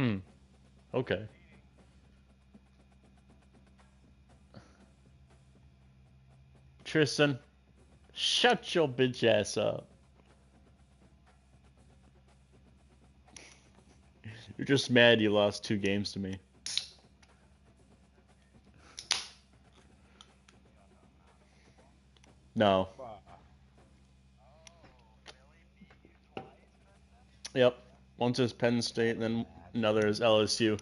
Hmm. Okay. Tristan, shut your bitch ass up. You're just mad you lost 2 games to me. No. Yep. One's is Penn State, and then another is LSU.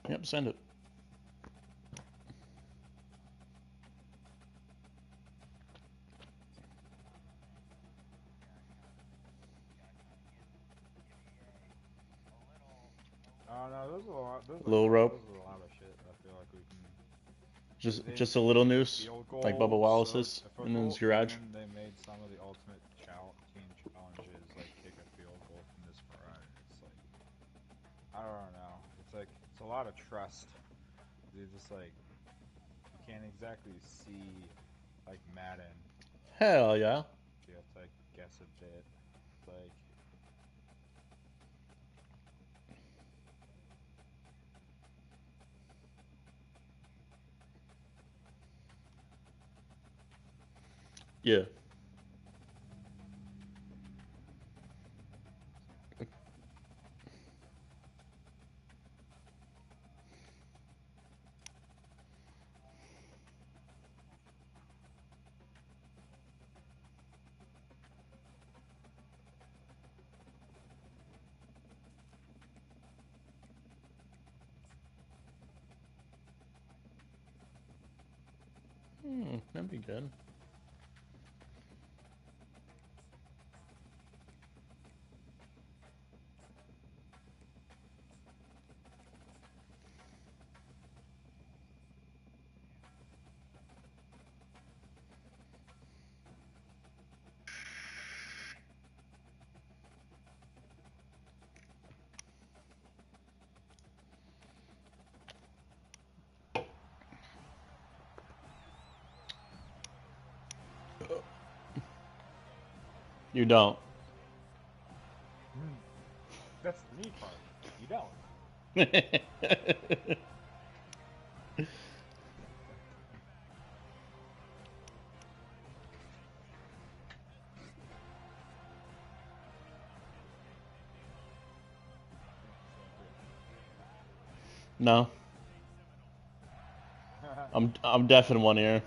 Yep, send it. No, there's a lot. There's A little rope. there's a lot of shit. I feel like we can. Just a little noose, Field like Bubba goals, Wallace's in his garage. and they made some of the ultimate team challenges, like kick a field goal from this far out. And it's like, I don't know. It's like it's a lot of trust. You just like you can't exactly see like Madden. Hell yeah. You have to like guess a bit. Like Yeah. That'd be good. You don't. that's the neat part. You don't. No. I'm deaf in one ear.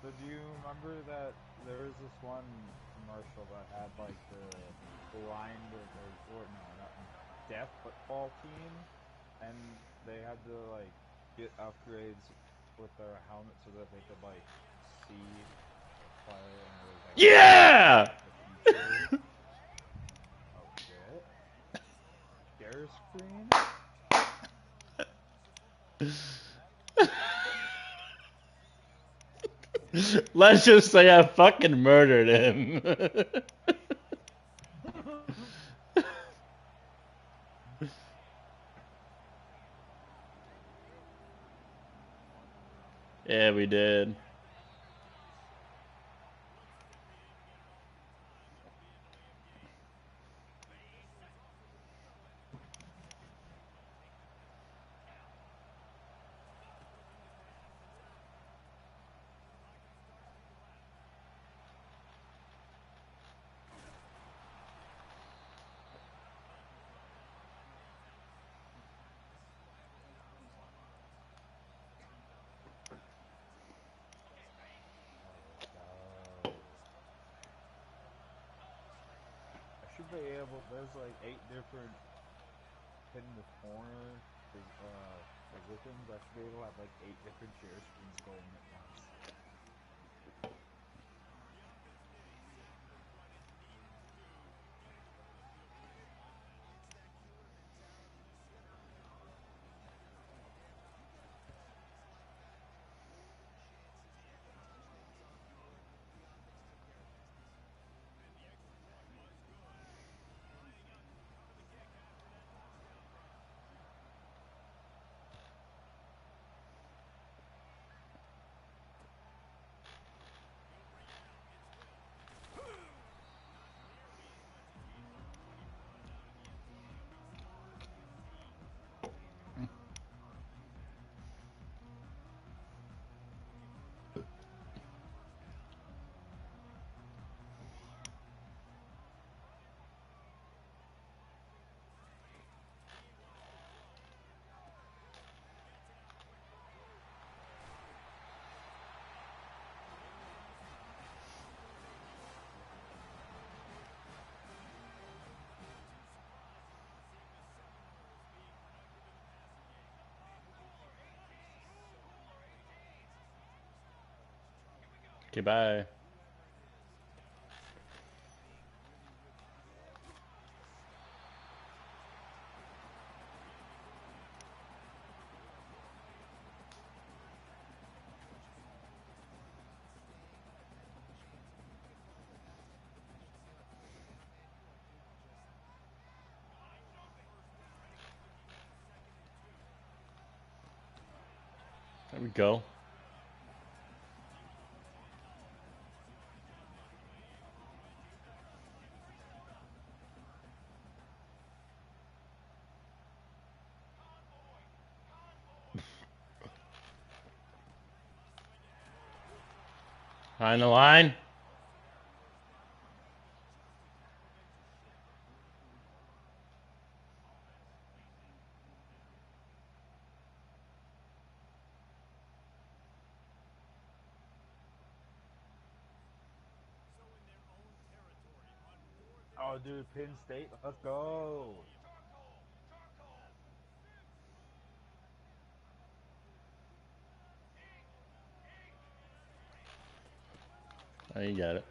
So do you remember that there was this one commercial that had like the blind or no, not deaf football team, and they had to like get upgrades with their helmet so that they could like see play, and it was like Yeah! the future. Oh shit! Share screen. Let's just say I fucking murdered him. Yeah, we did. I should be able. There's like 8 different in the corner positions. I should be able to have like 8 different share screens going at once. Okay, bye. There we go. On the line. Oh, dude, Penn State, let's go. Oh, you got it.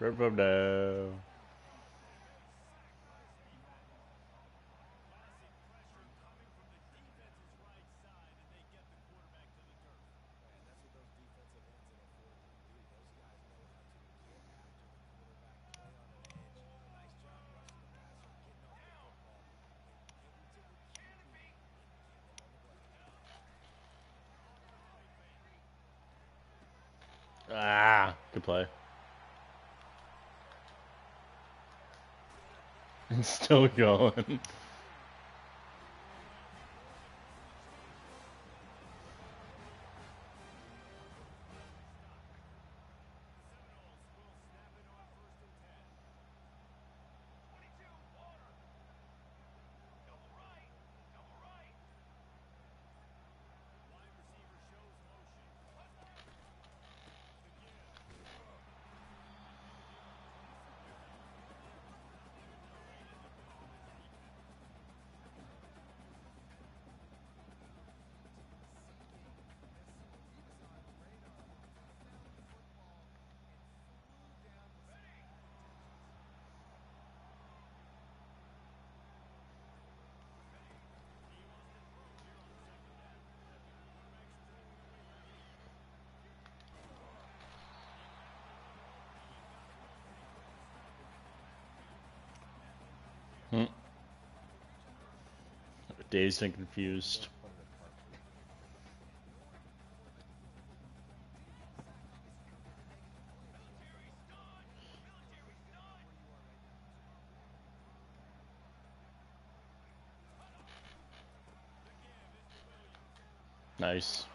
Riverboat. Ah, good play. It's still going. Dazed and confused. Nice.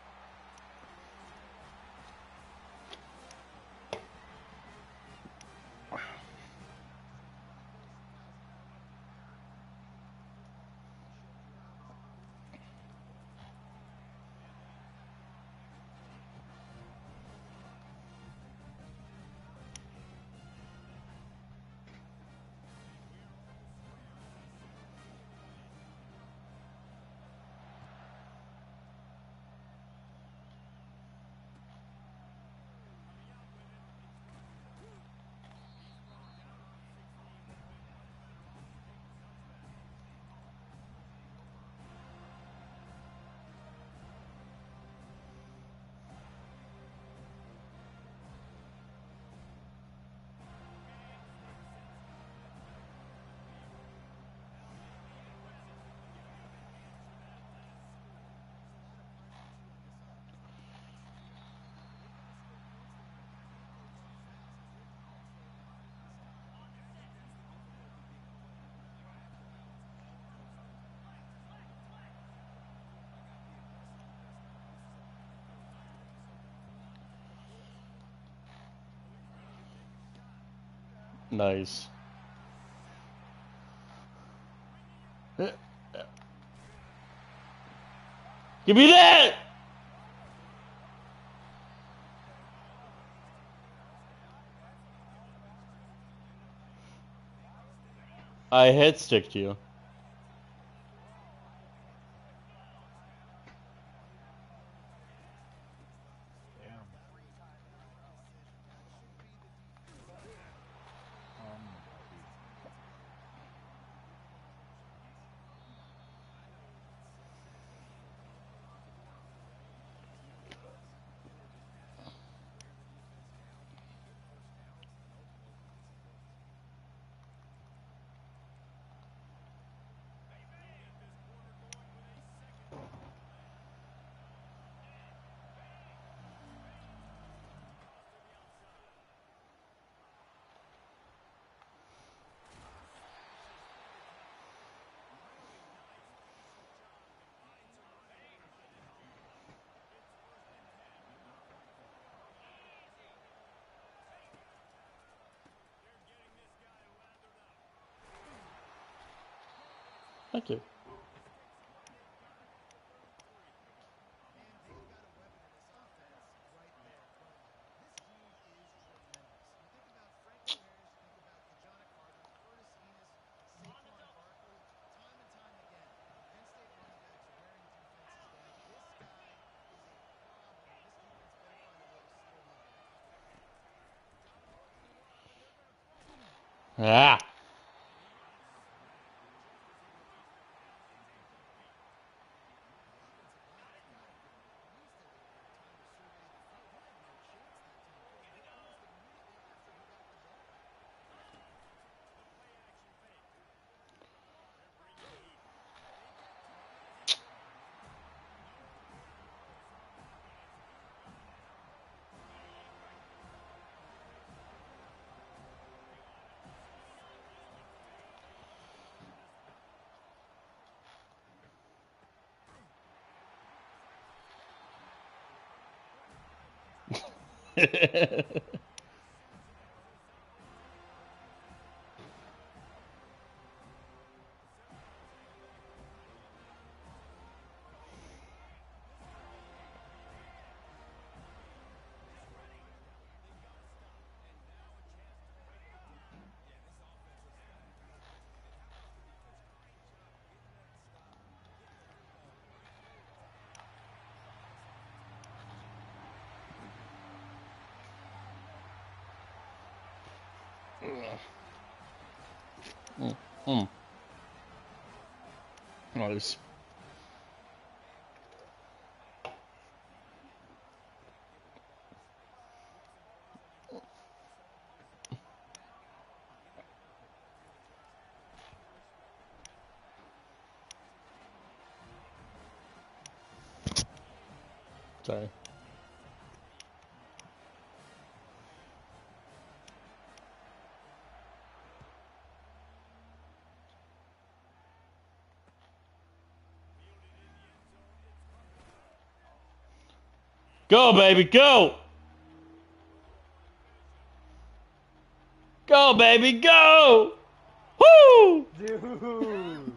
Nice. Give me that! I hit stick to you. Damn. Thank you. Ah. Nice. Sorry. Go, baby, go! Go, baby, go! Woo! Dude.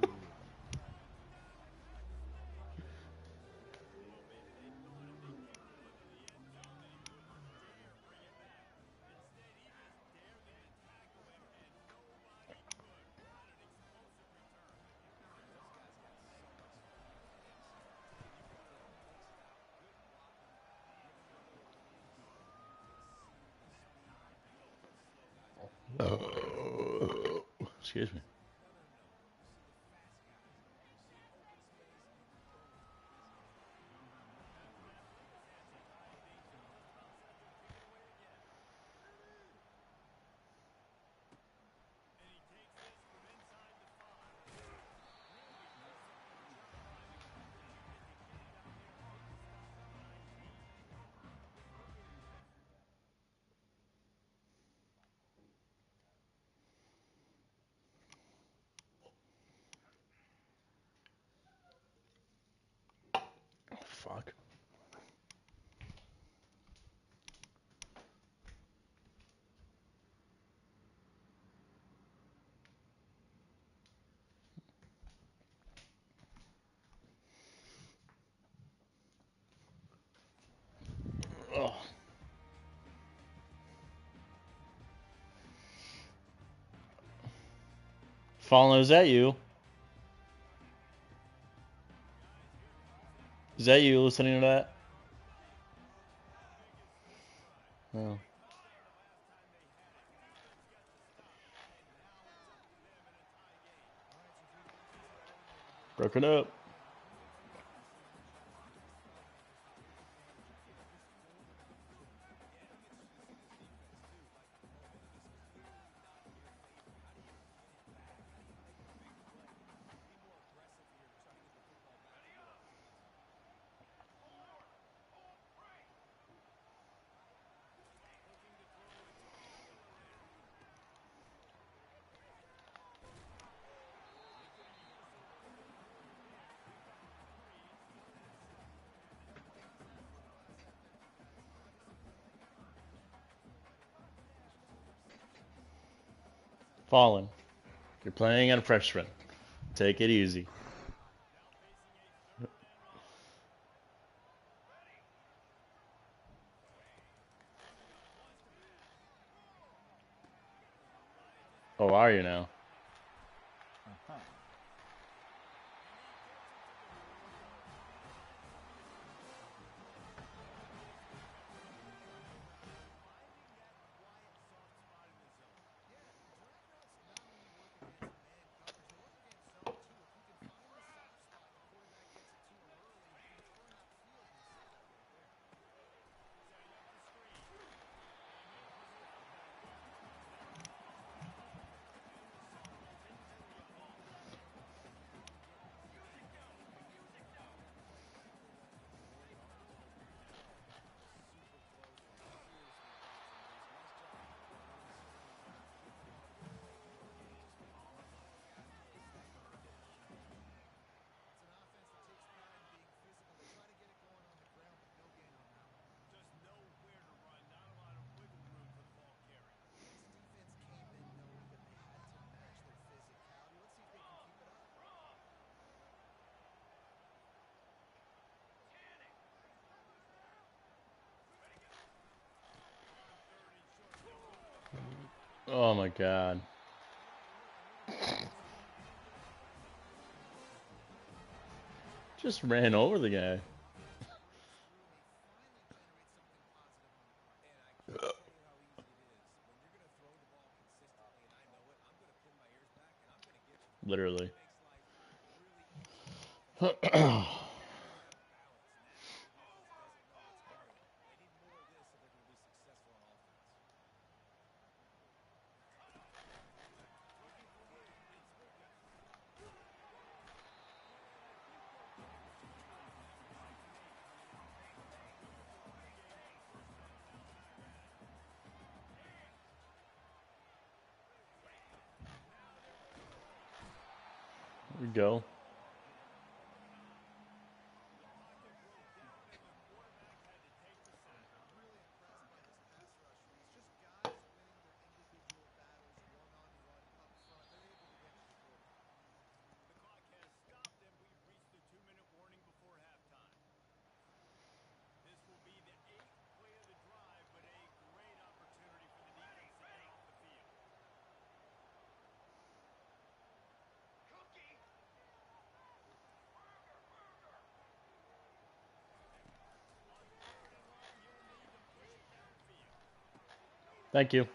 Excuse me. Fallen, is that you? Is that you listening to that? No. Broken up. Fallen. You're playing a freshman. Take it easy. Oh, are you now? Uh-huh. Oh my god. Just ran over the guy. Literally. Here we go. Thank you.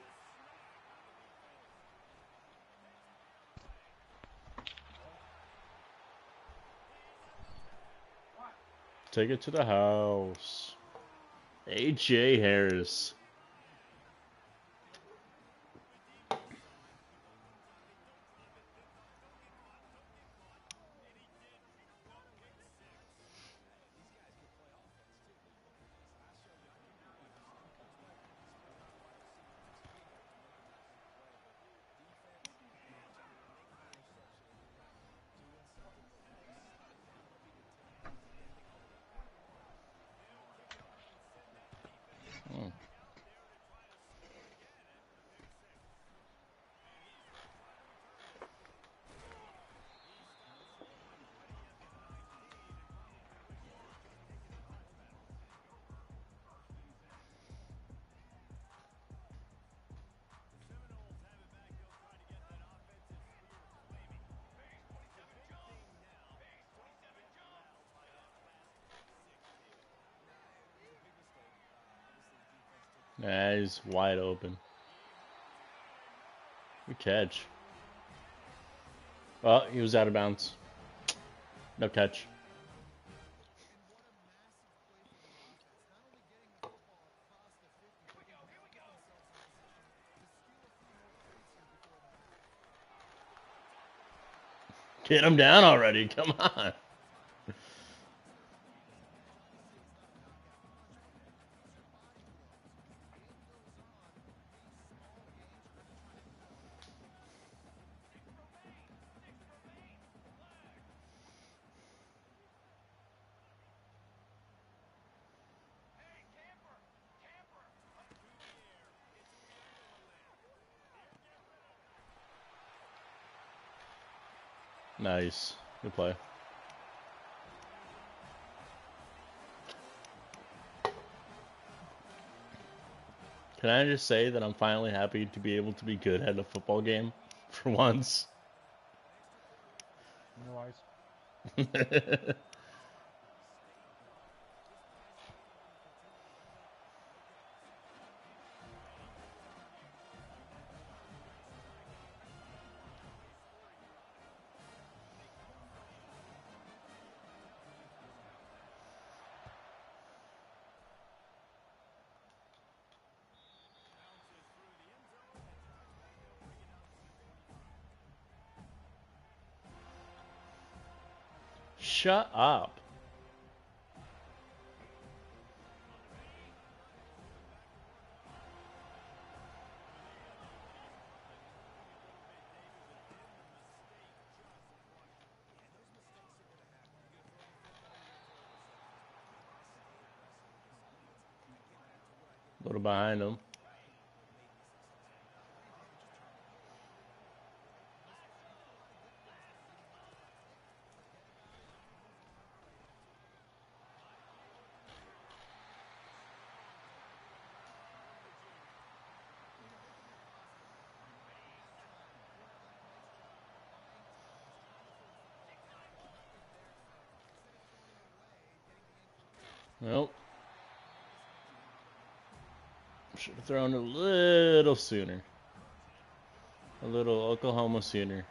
Take it to the house. AJ Harris. Oh. Yeah, he's wide open. Good catch. Oh, he was out of bounds. No catch. Get him down already. Come on. Nice. Good play. Can I just say that I'm finally happy to be able to be good at a football game for once? Nice. Shut up. A little behind him. Nope. Should have thrown a little sooner. A little Oklahoma sooner.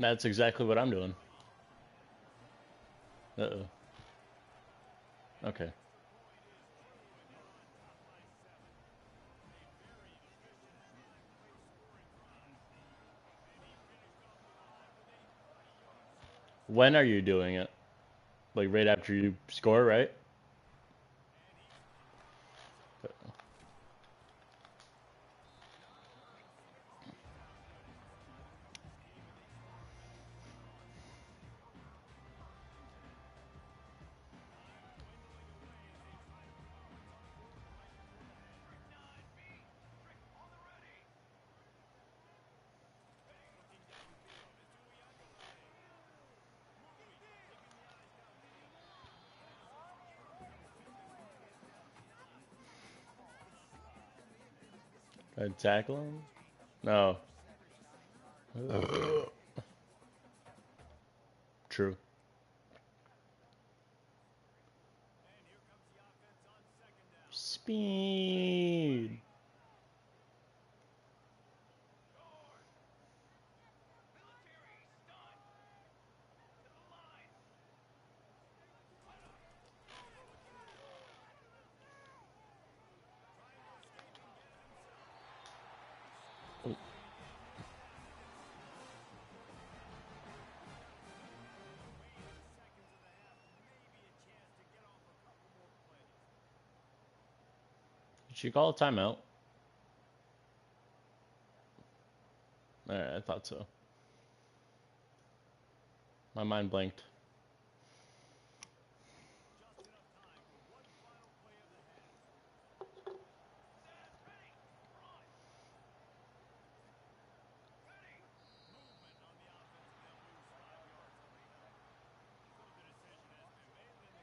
That's exactly what I'm doing. Uh-oh. Okay. When are you doing it? Like right after you score, right? Try to tackle him? No. True. Speed. she call a timeout? Alright, I thought so. My mind blanked.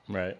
Right.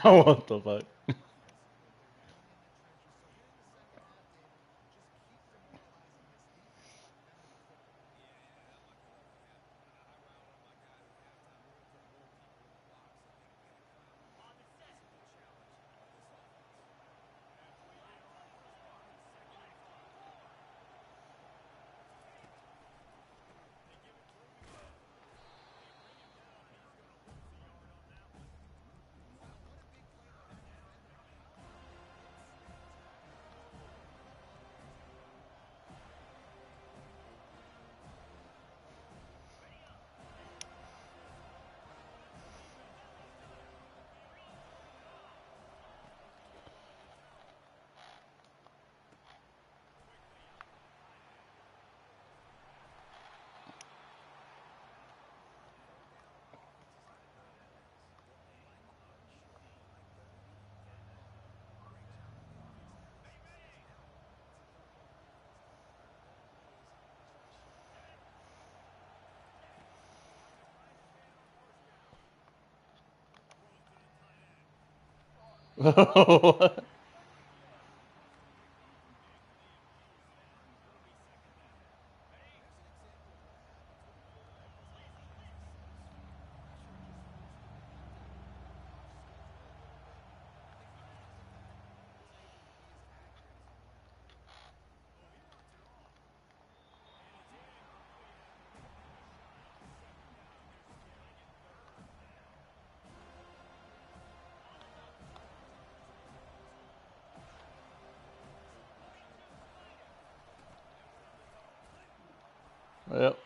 Oh, what the fuck? Yep.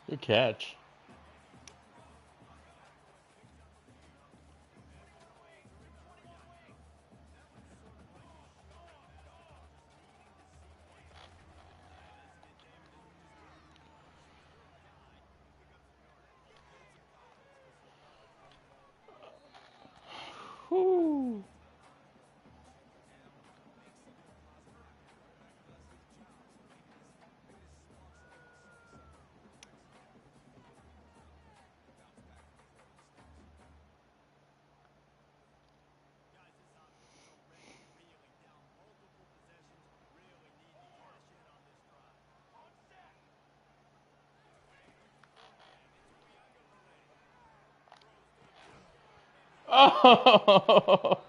Good catch. Whew. Oh!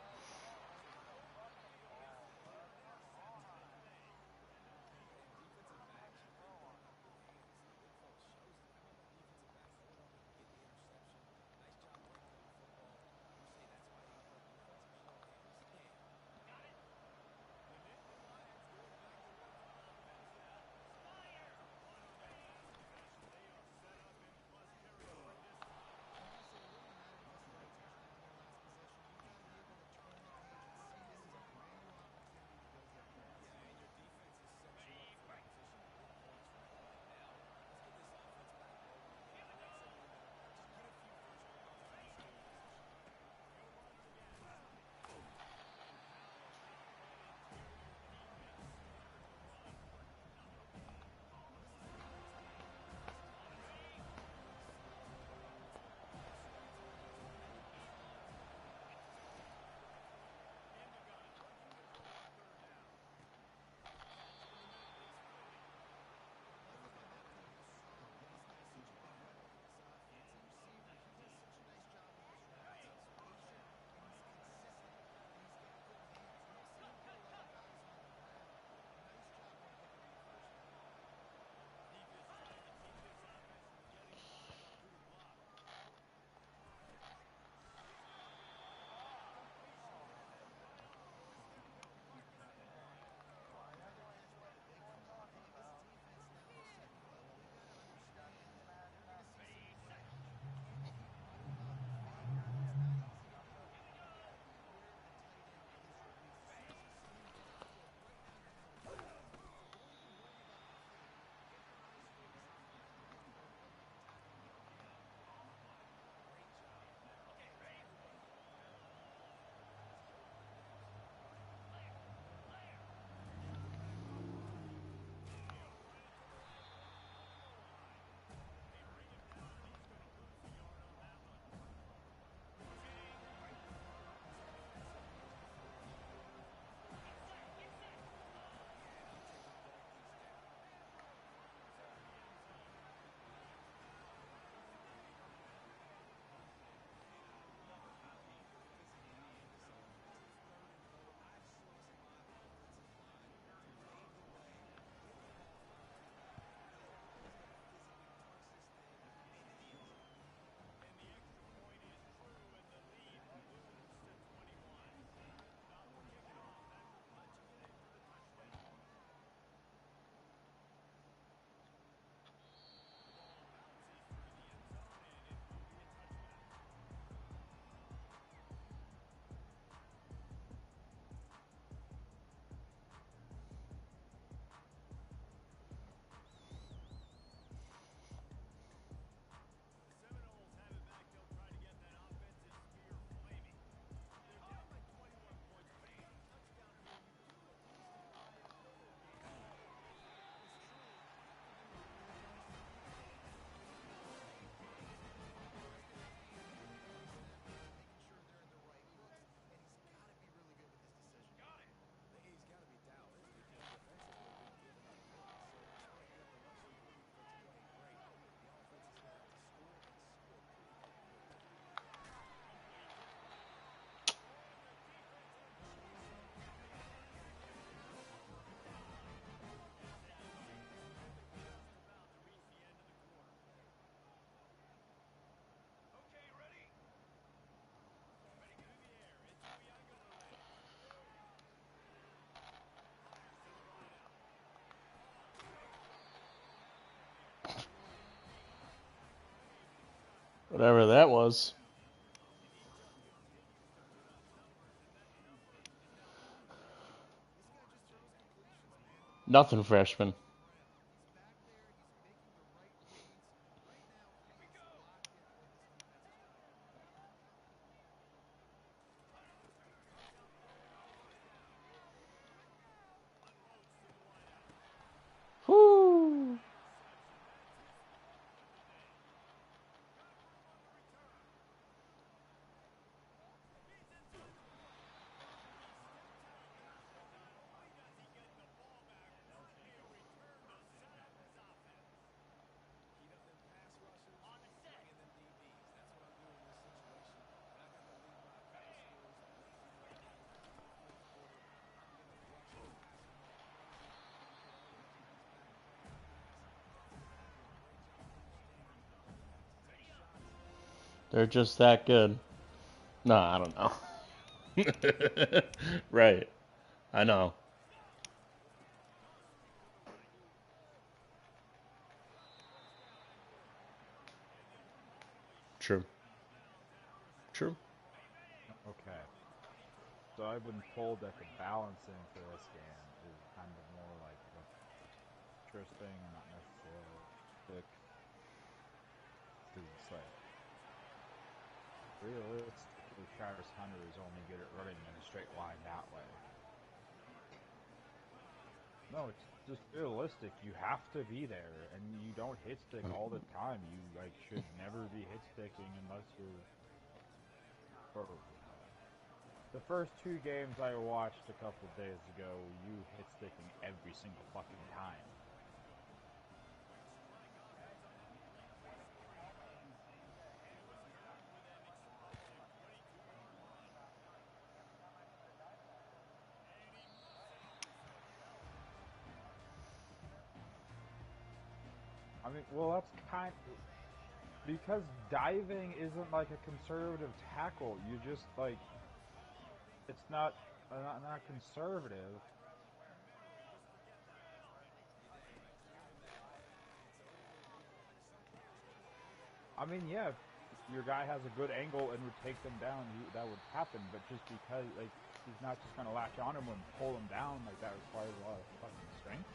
Whatever that was. Nothing, freshman. Whoo! They're just that good. No, I don't know. Right. I know. True. True. Okay. So I've been told that the balancing for this game is kind of more like interesting and not necessarily thick. Because it's like, realistically, Travis Hunter is only good at running in a straight line that way. No, it's just realistic. You have to be there, and you don't hit stick all the time. You should never be hit sticking unless you're. For the first two games I watched a couple days ago, you hit sticking every single fucking time. I mean, well, that's because diving isn't like a conservative tackle. You just it's not conservative. I mean, yeah, if your guy has a good angle and would take them down, that would happen. But just because he's not just gonna latch on him and pull him down, that requires a lot of fucking strength.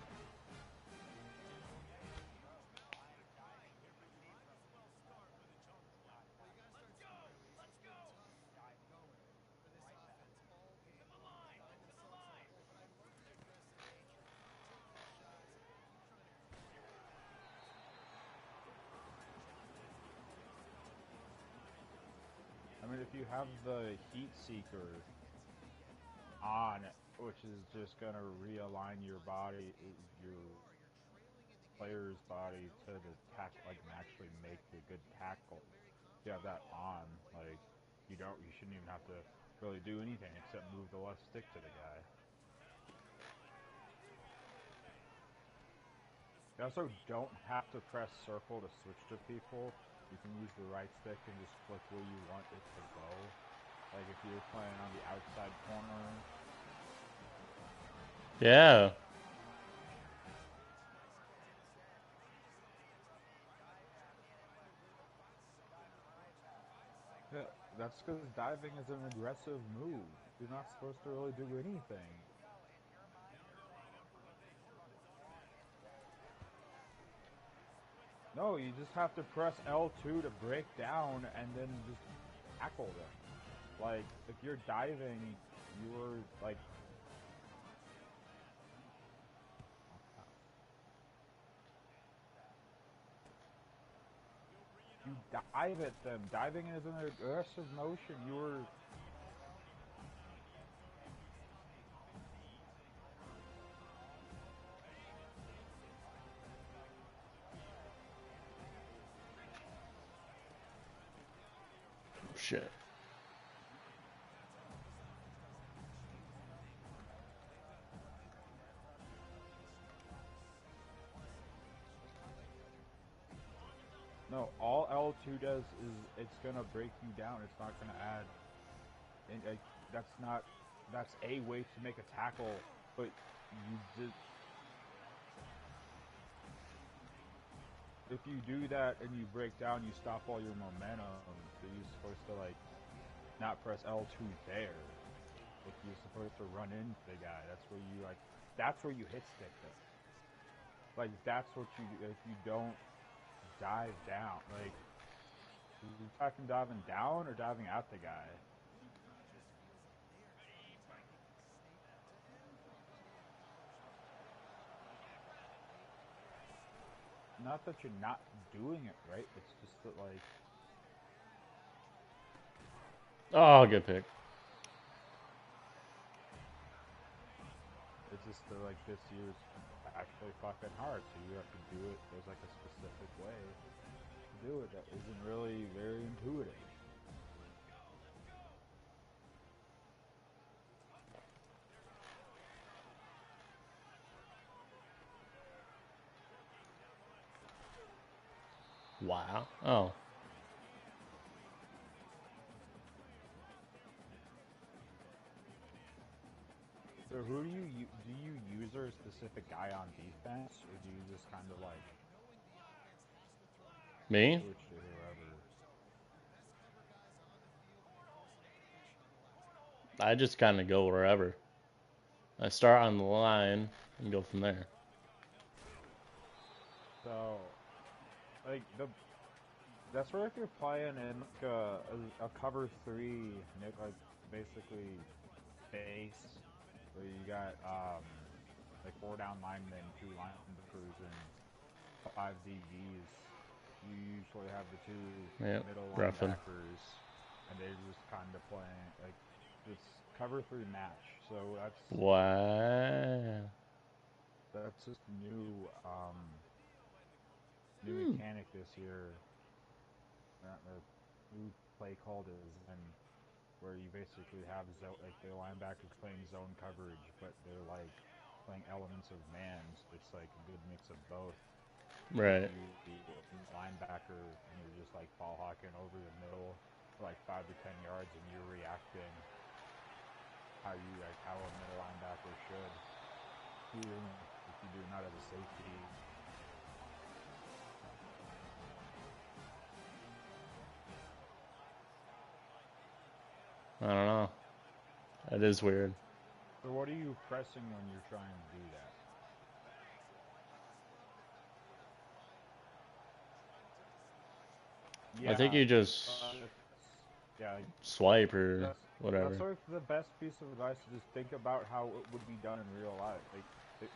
I mean, if you have the heat seeker on, which is just gonna realign your body, your player's body to the and actually make a good tackle. If you have that on, you shouldn't even have to really do anything except move the left stick to the guy. You also don't have to press circle to switch to people. You can use the right stick and just flick where you want it to go. Like if you're playing on the outside corner. Yeah. Yeah, that's because diving is an aggressive move. You're not supposed to really do anything. No, you just have to press L2 to break down and then just tackle them. Like, if you're diving, you're you dive at them. Diving is an aggressive motion. You're. Shit. No, all L2 does is it's gonna break you down. It's not gonna add. And that's a way to make a tackle, but you just. If you do that and you break down, you stop all your momentum. So you're supposed to not press L2 there. Like you're supposed to run into the guy. That's where you That's where you hit stick them. That's what you do. If you don't dive down, you talking diving down or diving at the guy? Not that you're not doing it right. It's just that Oh, good pick. it's just that this year's actually fucking hard. So you have to do it. There's a specific way to do it that isn't really very intuitive. Wow. Oh. So who do you use a specific guy on defense, or do you just kind of like Me? switch to whoever? I just kind of go wherever. I start on the line and go from there. So, like that's where if you're playing in like a cover three, like basically base, where you got like 4 down linemen, 2 linebackers, and 5 DBs. You usually have the 2 Yep, middle roughing. linebackers, and they're just kind of playing like this cover three match. So Wow. that's just new mechanic this year. The new play called is, and where you basically have like the linebackers playing zone coverage, but they're like playing elements of man. It's like a good mix of both. Like Right. you be linebacker and you're just like ball hawking over the middle for like 5 to 10 yards, and you're reacting how a middle linebacker should. Even if you do not as a safety. I don't know. That is weird. So what are you pressing when you're trying to do that? Yeah, I think you just yeah, swipe or that's whatever. sort of the best piece of advice, to just think about how it would be done in real life. Like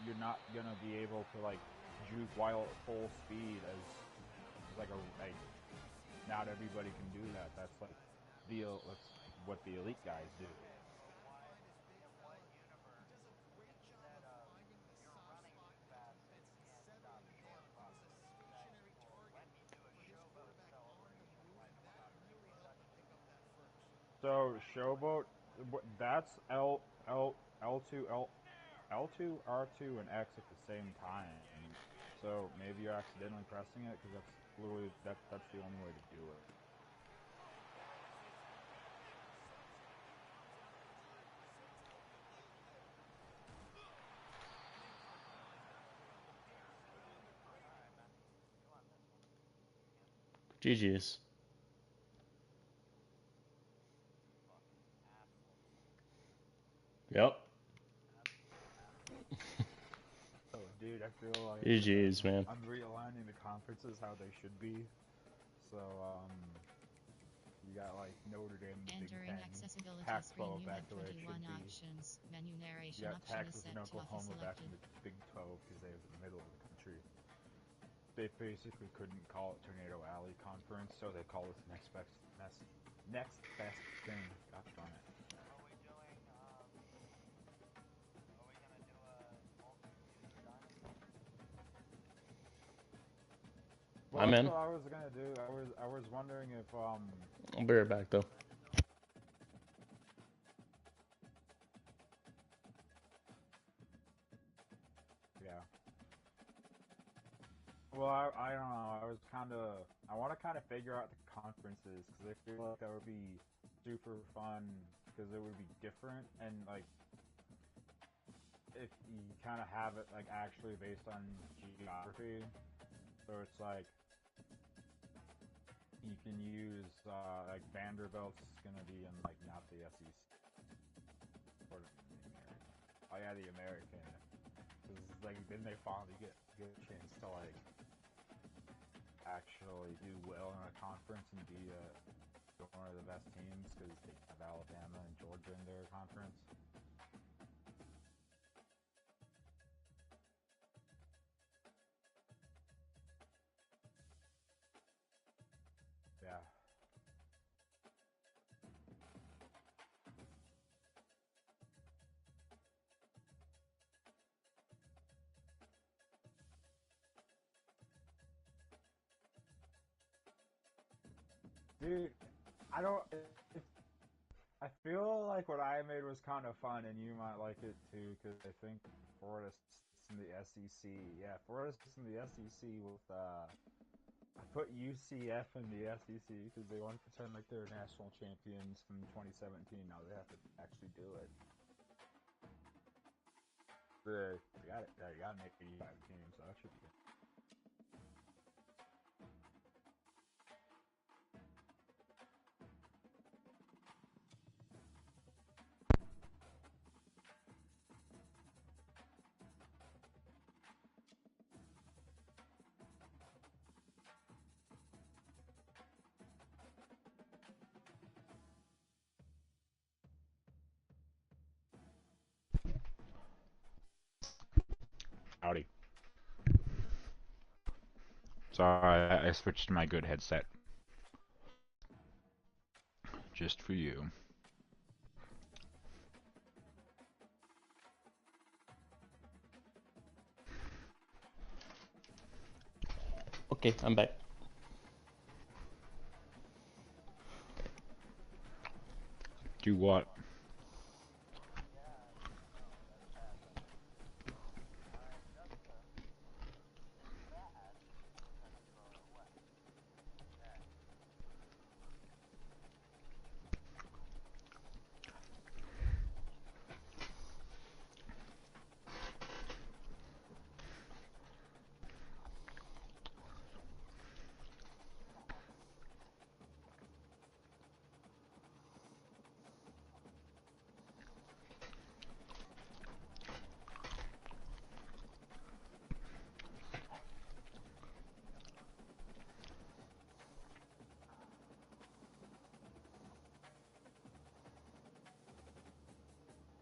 you're not gonna be able to like juke while at full speed as like not everybody can do that. That's like that's what the elite guys do. So showboat, that's L2 R2 and X at the same time. So maybe you're accidentally pressing it, because that's literally that's the only way to do it. GG's. Yep. Oh, dude, I feel like GG's, man. I'm realigning the conferences how they should be. So you got like Notre Dame, Big Entering Ten, accessibility screen, Pac-12 you back had to where it 21 should be. options. Menu narration You got option is Texas set and to auto Oklahoma back in selected. the Big 12 because they have the middle of the country. They basically couldn't call it Tornado Alley Conference, so they call it the next best thing. Gosh darn it. Well, I'm that's in. what I was gonna do. I was wondering if I'll be right back, though. yeah. Well, I don't know. I want to kind of figure out the conferences, because I feel like that would be super fun, because it would be different, and like if you kind of have it like actually based on geography. So it's like you can use like Vanderbilt's gonna be in like not the SEC or the American. Oh yeah, the American. Because like then they finally get a chance to like actually do well in a conference and be one of the best teams, because they have Alabama and Georgia in their conference. Yeah. Dude, I don't. I feel like what I made was kind of fun, and you might like it too, because I think Florida sits in the SEC. Yeah, Florida sits in the SEC with. I put UCF in the SEC because they want to pretend like they're national champions from 2017. Now they have to actually do it. You got an 85 team, so that should be good. Howdy. Sorry, I switched to my good headset. Just for you. Okay, I'm back. Do what?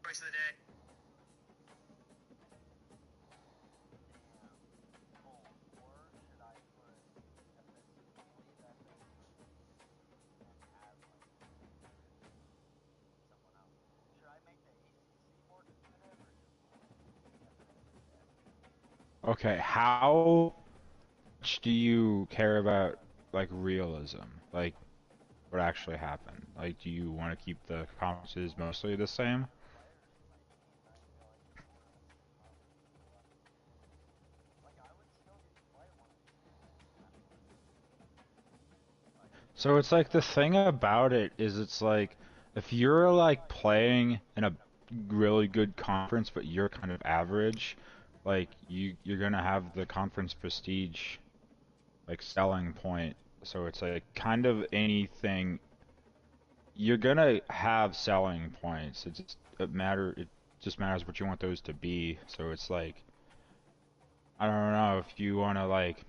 Choice of the day. Okay, how much do you care about, like, realism? Like, what actually happened? Like, do you want to keep the conferences mostly the same? So it's like the thing about it is it's like if you're like playing in a really good conference but you're kind of average, like you're gonna have the conference prestige like selling point. So it's like kind of anything you're gonna have selling points. It just matters what you want those to be. So it's like I don't know if you wanna like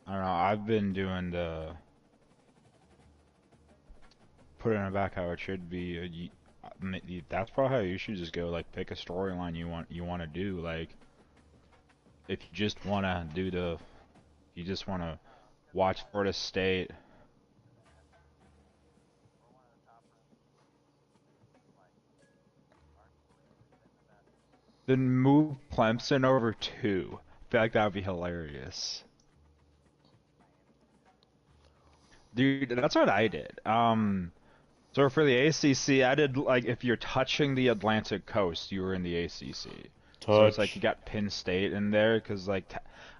I don't know, I've been doing the put it back how it should be. That's probably how you should just go. Like, pick a storyline you want to do. Like, if you just want to you just want to watch Florida State. Then move Clemson over 2. I feel like that would be hilarious. Dude, that's what I did. So for the ACC, I did like if you're touching the Atlantic coast, you were in the ACC. So it's like you Touch. got Penn State in there because like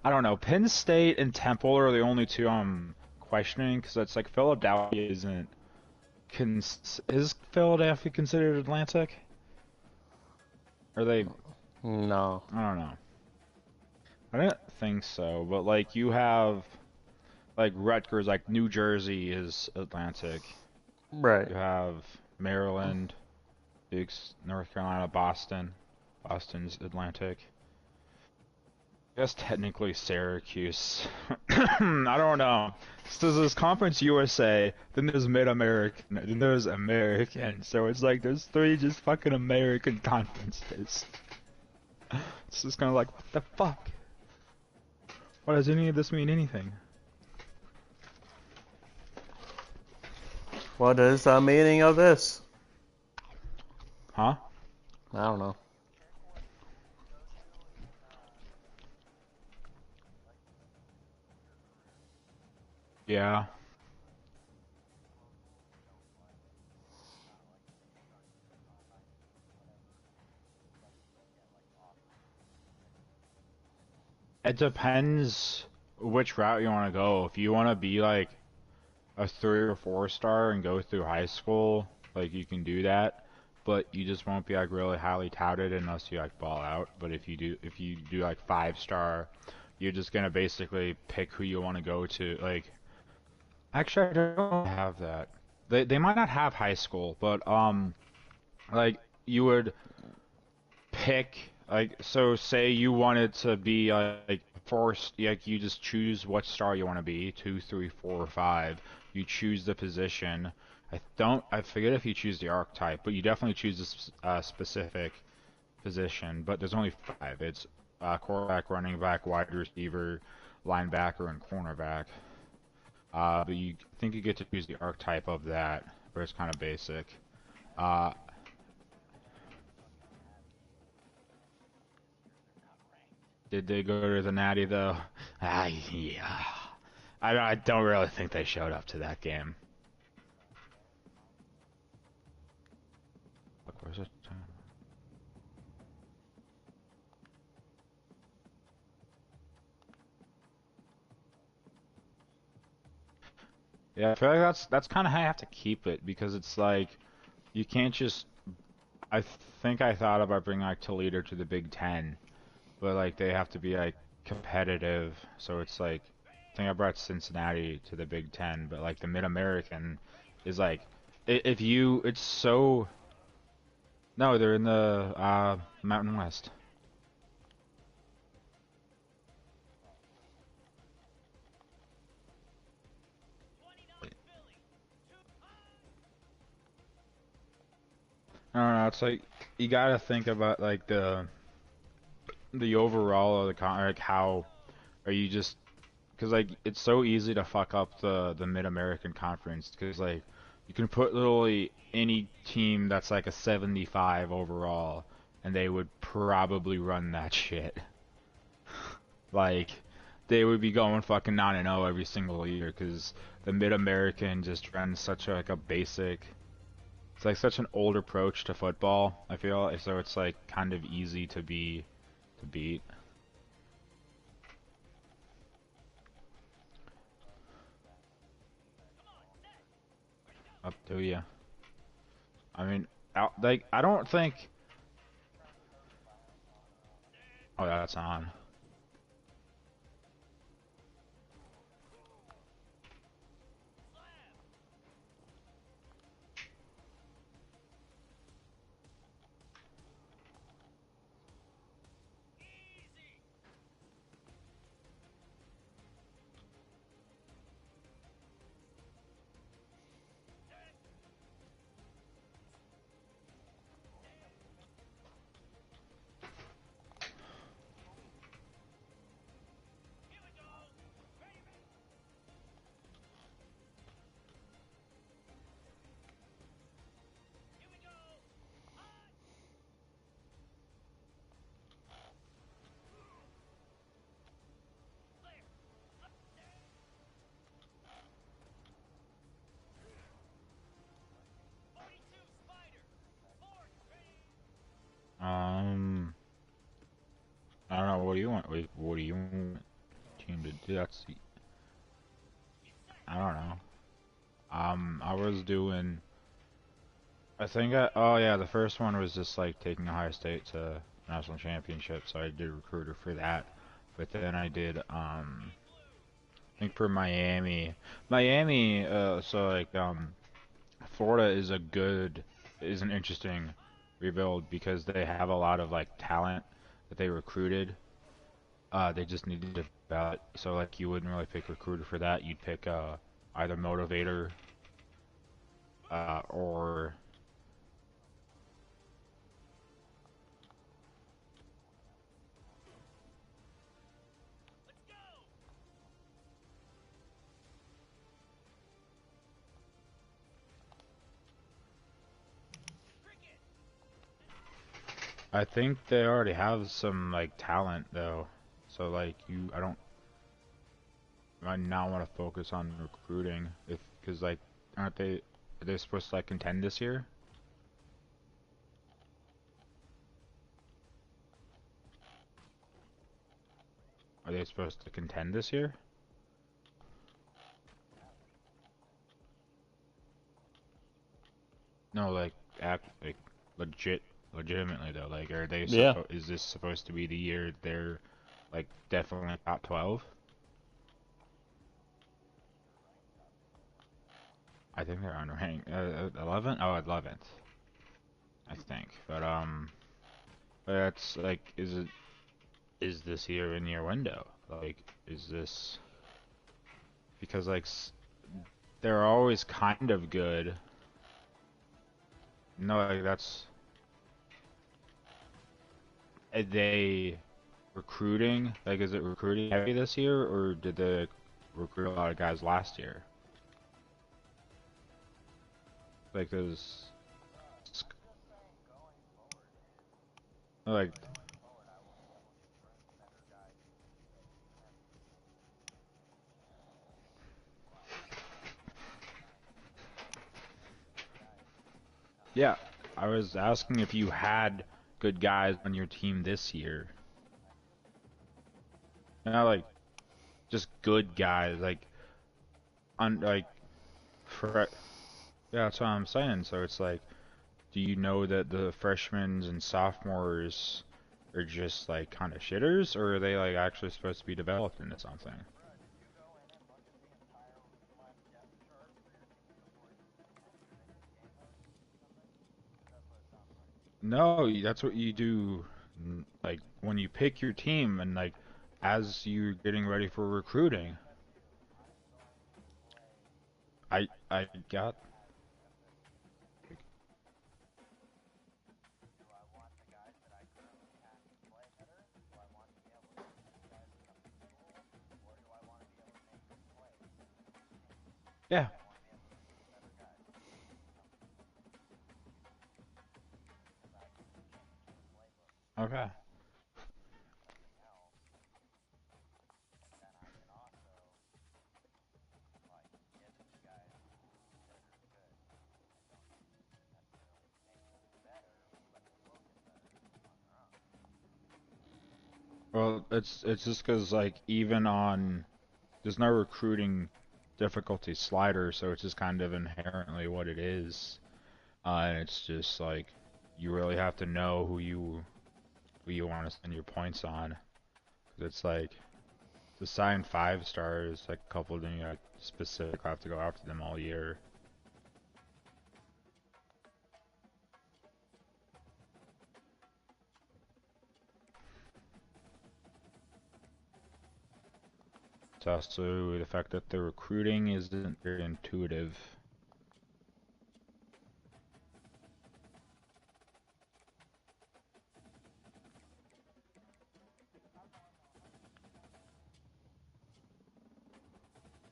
I don't know, Penn State and Temple are the only two I'm questioning because it's like Philadelphia isn't. Is Philadelphia considered Atlantic? Are they? No. I don't know. I don't think so, but like you have like Rutgers, like New Jersey is Atlantic. Right. You have Maryland, North Carolina, Boston. Boston's Atlantic. I guess technically Syracuse. I don't know. So there's Conference USA, then there's Mid-American, then there's American. So it's like there's 3 just fucking American conferences. It's just kind of like, what the fuck? Why does any of this mean anything? What is the meaning of this? Huh? I don't know. Yeah. It depends which route you want to go. If you want to be like a 3 or 4 star and go through high school, like you can do that. but you just won't be like really highly touted unless you like ball out. But if you do like 5-star, you're just gonna basically pick who you want to go to. Like, actually, I don't have that. They might not have high school, but like you would pick like, so say you wanted to be like first, like you just choose what star you want to be, 2, 3, 4, or 5. You choose the position. I forget if you choose the archetype, but you definitely choose a specific position. But there's only 5. It's quarterback, running back, wide receiver, linebacker, and cornerback. But you think you get to choose the archetype of that, but it's kind of basic. Uh, Did they go to the Natty though? Yeah. I don't really think they showed up to that game. Look, where's it? Yeah, I feel like that's kind of how you have to keep it, because it's like you can't just. I think I thought about bringing like Toledo to the Big Ten, but like they have to be like competitive. So it's like I think I brought Cincinnati to the Big Ten, but like the Mid-American is like if you it's so. No, they're in the Mountain West. I don't know. It's like you gotta think about like the overall of the like how are you just because like it's so easy to fuck up the Mid-American Conference, because like you can put literally any team that's like a 75 overall and they would probably run that shit. Like they would be going fucking 9-0 every single year, because the Mid-American just runs such a, like a basic. It's like such an old approach to football, I feel, so it's like kind of easy to beat. Up to you. I mean, like I don't think. Oh, yeah, that's on. I don't know. What do you want? Wait, what do you want team to do? I don't know. I was doing. I think oh yeah, the first one was just like taking Ohio State to national championship, so I did recruiter for that. But then I did I think for Miami, so like Florida is an interesting rebuild, because they have a lot of like talent that they recruited. They just needed to develop. So like you wouldn't really pick recruiter for that. You'd pick either motivator or I think they already have some like talent though. So like I now want to focus on recruiting, if because like aren't they are they supposed to like contend this year? Are they supposed to contend this year? No, like act like legitimately though? Like, are they Yeah. is this supposed to be the year they're like definitely top 12? I think they're unranked. 11? Oh, 11th, I think. But that's like, is this year in your window? Like, is this because like they're always kind of good. No, like that's are they recruiting? Like, is it recruiting heavy this year, or did they recruit a lot of guys last year? Like, like, yeah, I was asking if you had good guys on your team this year. Not like just good guys, like like for yeah, that's what I'm saying. So it's like, do you know that the freshmen and sophomores are just like kind of shitters, or are they like actually supposed to be developed into something? No, that's what you do, like when you pick your team and like as you're getting ready for recruiting. I got yeah. Okay. Well, it's just because like even on there's no recruiting difficulty slider, so it's just kind of inherently what it is. And it's just like you really have to know who you want to spend your points on. 'Cause it's like to sign 5 stars, like a couple of them you like specific have to go after them all year. It's also the fact that the recruiting isn't very intuitive.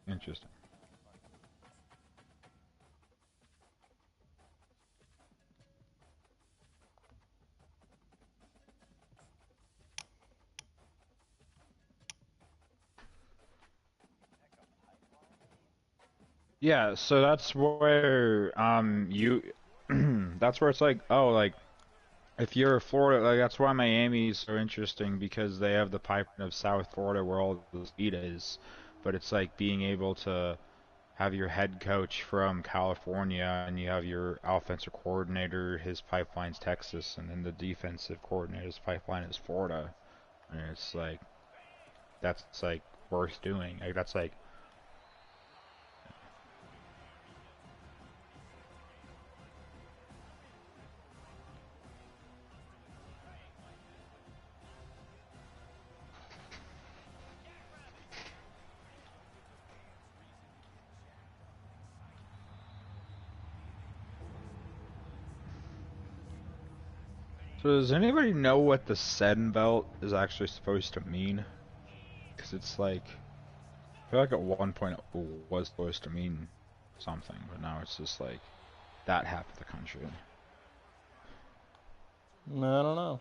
Interesting. Yeah, so that's where you that's where it's like, oh, like if you're Florida, like that's why Miami's so interesting because they have the pipeline of South Florida where all the speed is. But it's like being able to have your head coach from California and you have your offensive coordinator, his pipeline's Texas, and then the defensive coordinator's pipeline is Florida. And it's like that's like worth doing. Like that's like so does anybody know what the Sen Belt is actually supposed to mean? Because it's like, I feel like at one point it was supposed to mean something, but now it's just like that half of the country. I don't know.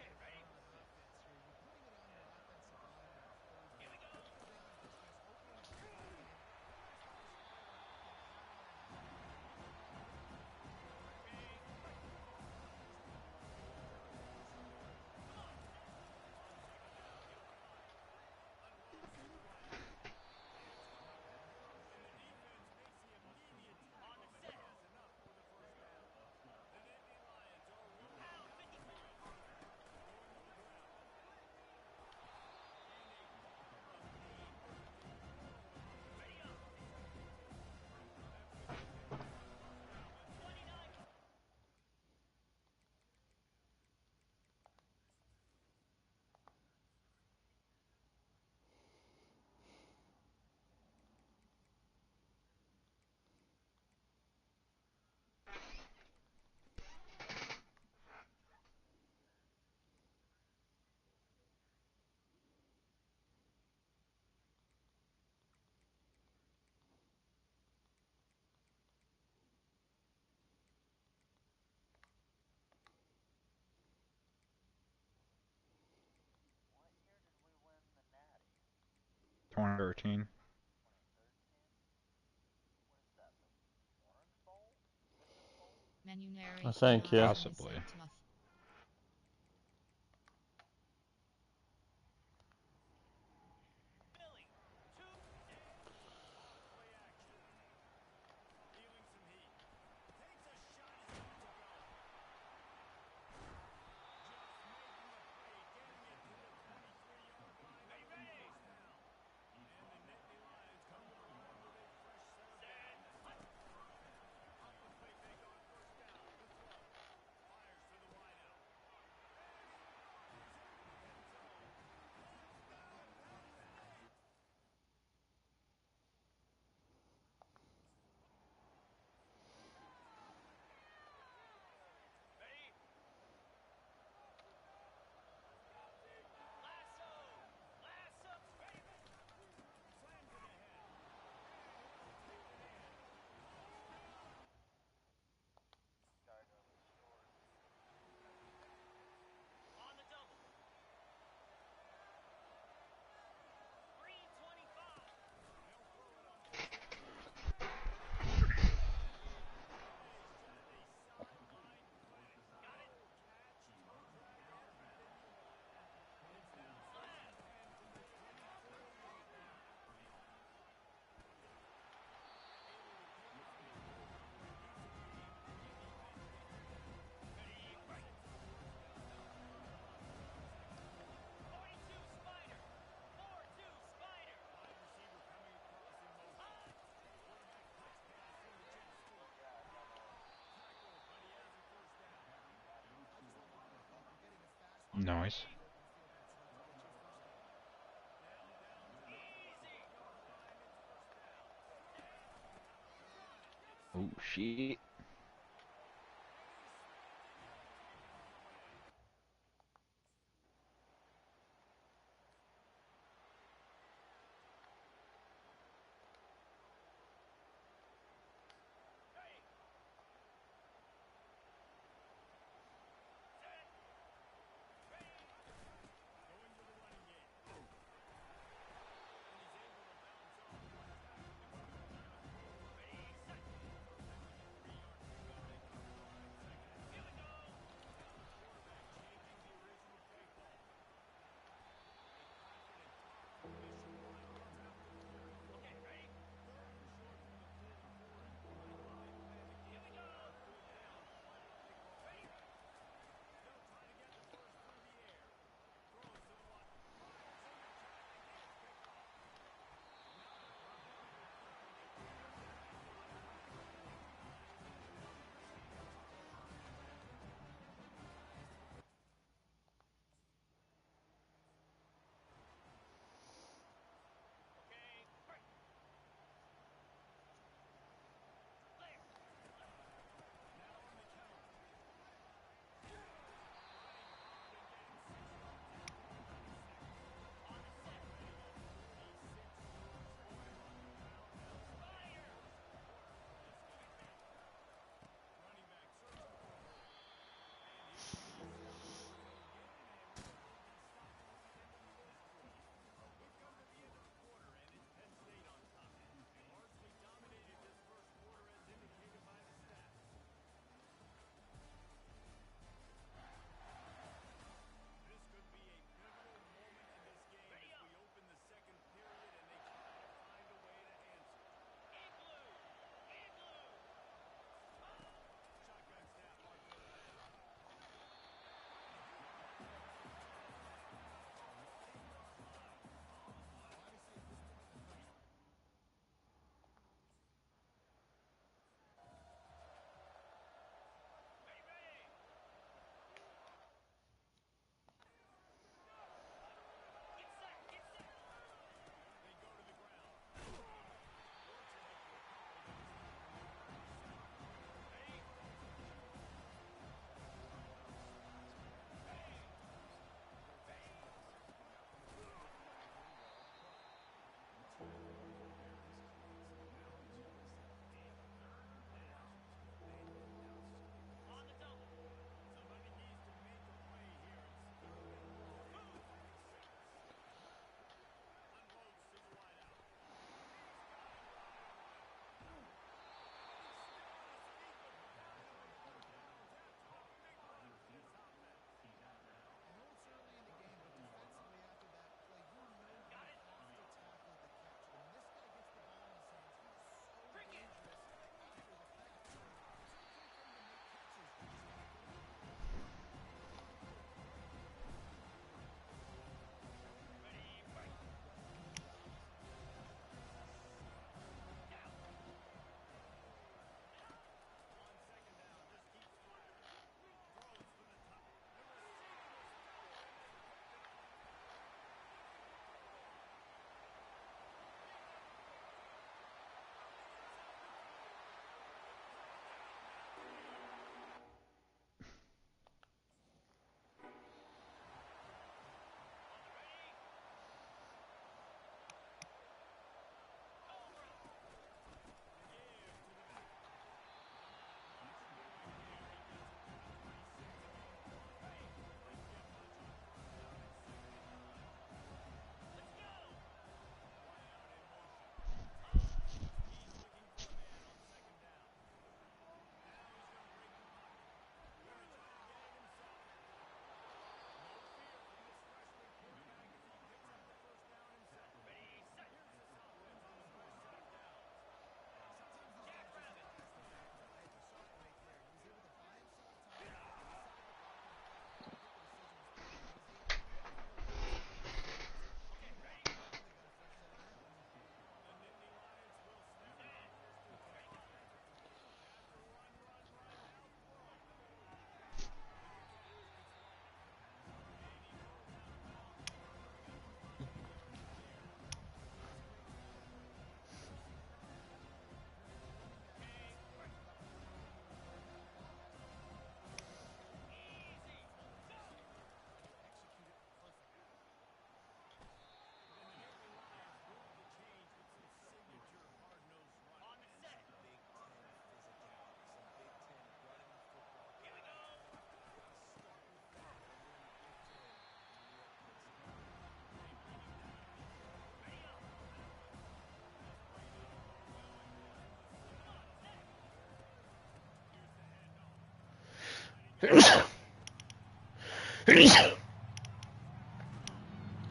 2013. Menu I narration think, yeah. option is Possibly. set to Nice. Oh shit.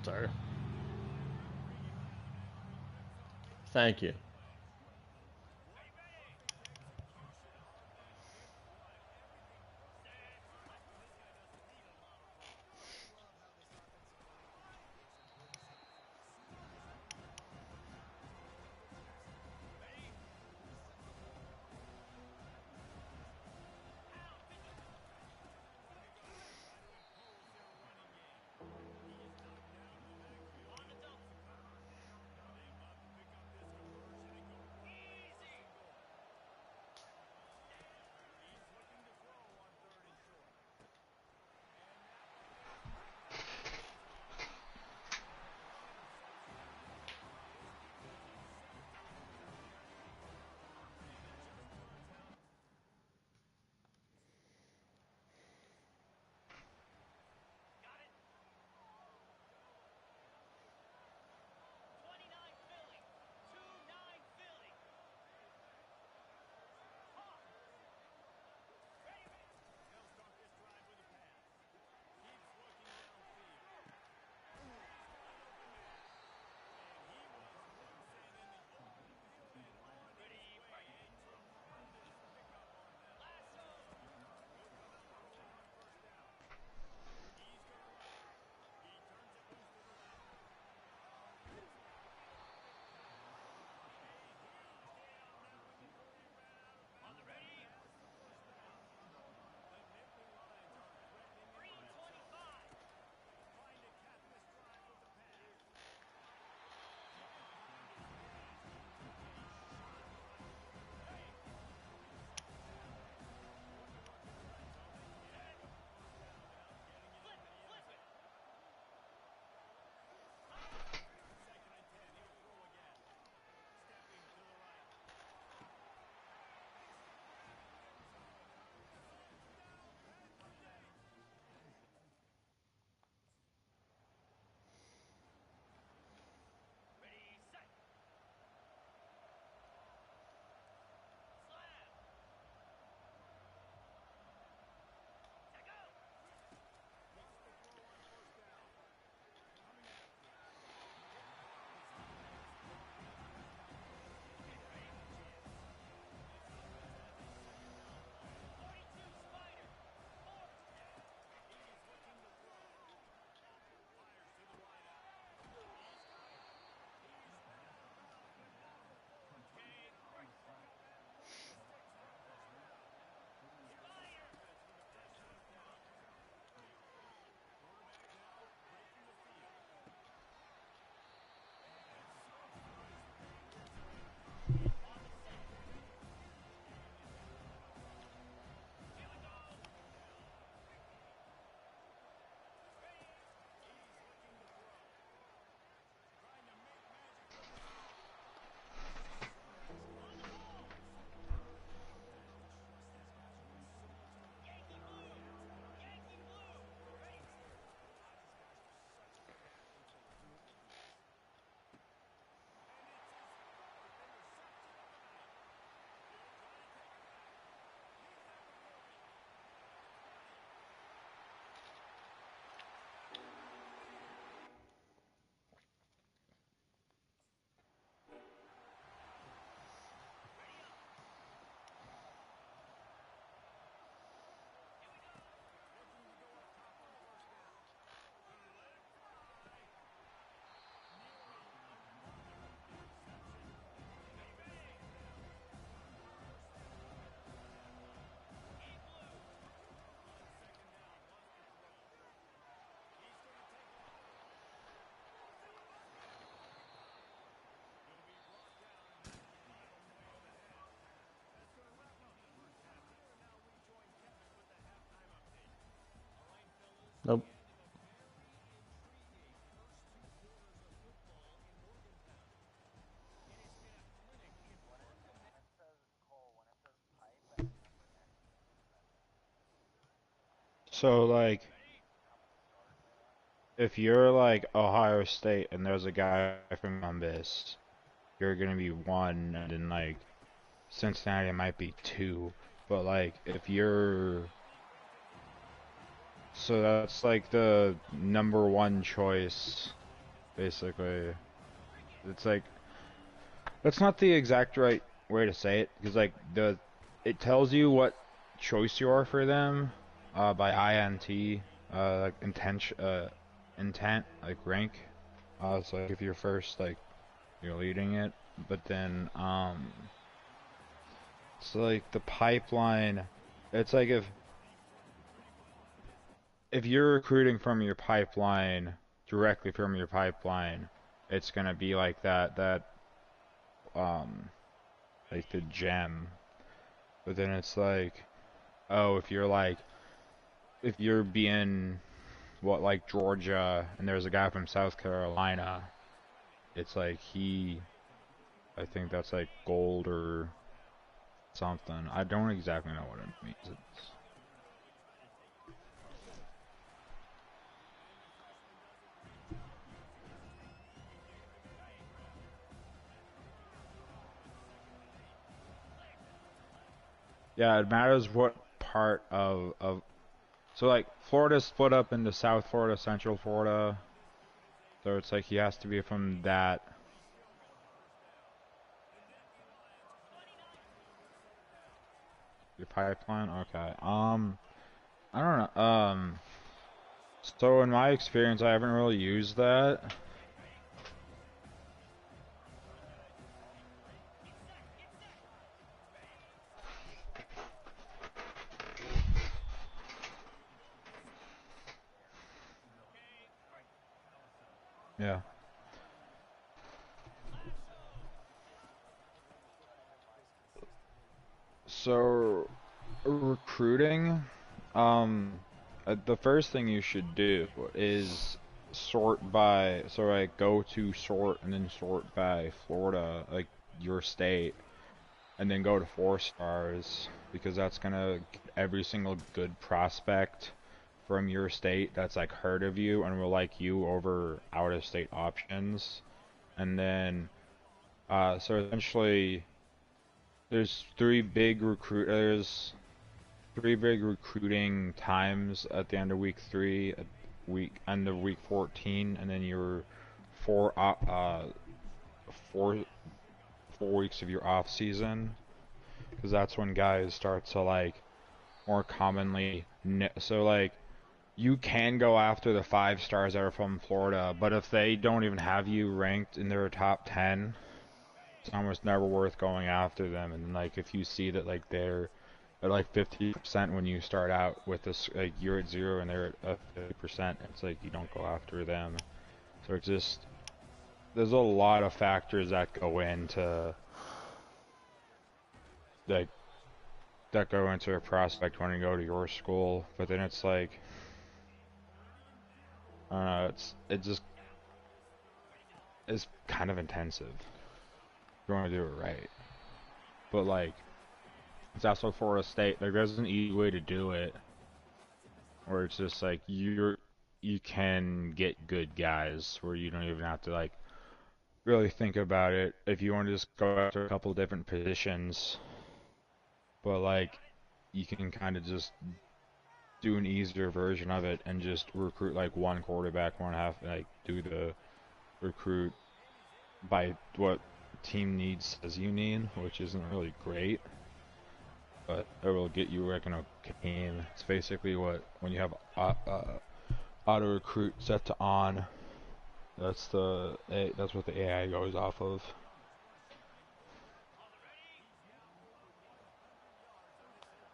Sorry. Thank you. Nope. So like, if you're like Ohio State and there's a guy from Columbus, you're gonna be one, and then like Cincinnati might be two. But like, if you're So that's like the number one choice, basically. It's like, that's not the exact right way to say it, because like it tells you what choice you are for them, by INT, like intent, like rank. So like if you're first, like you're leading it, but then it's like the pipeline. It's like if you're recruiting from your pipeline, directly from your pipeline, it's gonna be like um like the gem. But then it's like, oh, if you're being what, like Georgia, and there's a guy from South Carolina, it's like I think that's like gold or something. I don't exactly know what it means. It's, yeah, it matters what part of so like Florida's split up into South Florida, Central Florida. So it's like he has to be from that. Your pipeline? Okay. I don't know. So in my experience, I haven't really used that. Yeah. So recruiting, the first thing you should do is sort by, so like go to sort and then sort by Florida, like your state, and then go to 4 stars, because that's gonna get every single good prospect from your state that's like heard of you and will like you over out of state options. And then so essentially there's three big recruiting times at the end of week 3, at end of week 14, and then your four four 4 weeks of your off season, because that's when guys start to like more commonly so like you can go after the 5 stars that are from Florida, but if they don't even have you ranked in their top 10, it's almost never worth going after them. And like if you see that like they're at like 50% when you start out with this, like you're at 0 and they're at 50%, it's like you don't go after them. So it's just, there's a lot of factors that go into like that go into a prospect when you go to your school. But then it's like, I don't know, it's kind of intensive if you want to do it right. But like, it's also Florida State. Like, there's an easy way to do it, where it's just like you can get good guys where you don't even have to like really think about it. If you want to just go after a couple different positions, but like you can kind of just do an easier version of it and just recruit like one quarterback, one half, like do the recruit by what team needs as you need, which isn't really great, but it will get you like an okay team. It's basically what, when you have auto recruit set to on, that's what the AI goes off of.